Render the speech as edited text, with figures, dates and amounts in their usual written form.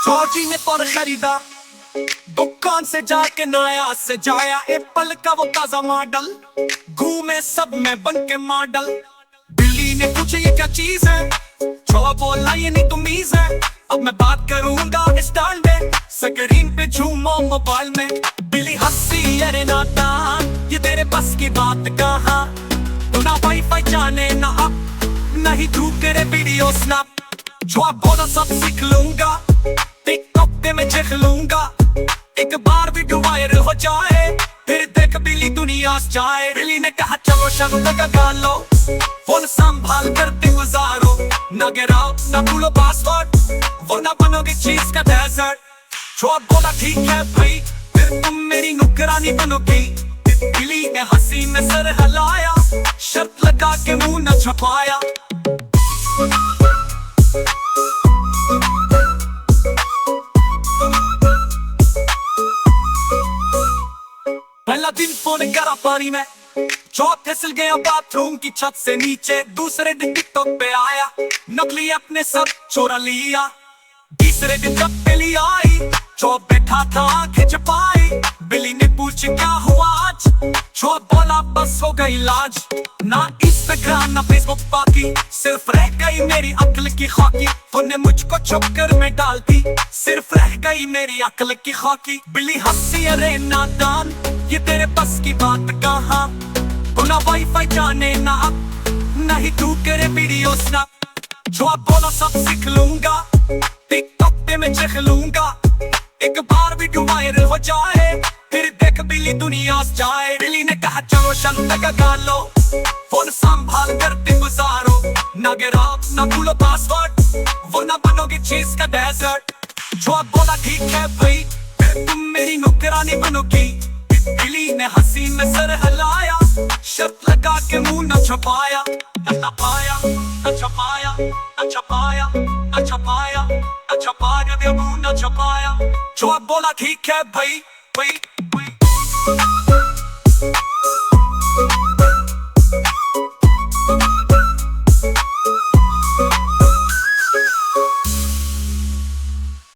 Georgy ने पर खरीदा दुकान से जाके नया सजाया एप्पल का वो ताजा मॉडल। घूमे सब में बन के मॉडल। बिल्ली ने पूछा ये क्या चीज है, जो बोला ये नहीं तो मीज है। अब मैं बात करूंगा स्टाइल में, स्क्रीन पे झूमो मोबाइल में। बिल्ली हंसी अरे नादान, ये तेरे बस की बात कहाँ। तू ना वाईफाई जाने ना अब, नहीं तू करे वीडियो स्नैप। जो आप बोला सब सीख लूंगा, टिकटॉक पे मैं चख लूंगा। एक बार वीडियो वायरल हो जाए, फिर देख बिल्ली दुनिया से जाए। बिल्ली ने कहा चलो शब्द लगा लो, फोन संभाल कर दिन गुजारो। ना गिराओ ना भूलो पासवर्ड, वरना बनोगे चीज का डेजर्ट। जो आप बोला ठीक है भाई, फिर तुम मेरी नुकरानी बनोगी। बिल्ली ने हंसी में सर हिलाया, शर्त लगा के मुंह न छुपाया। पहला दिन फोन गरा पानी में, चौथ फिसल गया बाथरूम की छत से नीचे। दूसरे दिन टिकटॉक पे आया, नकली अपने सब चोरा लिया। तीसरे दिन जब बिल्ली आई, चौथ बैठा था आंखें छुपाई। बिल्ली ने पूछा क्या हुआ आज, चौथ बोला बस हो गई लाज। ना इंस्टाग्राम ना फेसबुक बाकी, सिर्फ रह गई मेरी अक्ल की खाकी। तूने मुझको चक्कर में डाल दी, सिर्फ रह गई मेरी अक्ल की खाकी। बिल्ली हंसी अरे नादान, ये तेरे बस की बात कहाँ। तू ना वाईफाई जाने ना अब, नहीं तू करे वीडियो स्नैप। जो आप बोला सब सीख लूंगा, टिकटॉक पे मैं चख लूंगा। एक बार वीडियो वायरल हो जाए, फिर देख बिल्ली दुनिया से जाए। बिल्ली ने कहा चलो शब्द लगा लो, फोन संभाल कर दिन गुजारो। ना गिराओ ना भूलो पासवर्ड, वरना बनोगे चीज का डेजर्ट। जो आप बोला ठीक है भाई, फिर तुम मेरी नुकरानी बनोगी। बिल्ली ने हंसी में सर हिलाया, शर्त लगा के मुंह न छुपाया। न पाया न छुपाया न छुपाया न छुपाया न छुपाया, मुंह न छुपाया। जो आप बोला ठीक है भाई भाई भाई।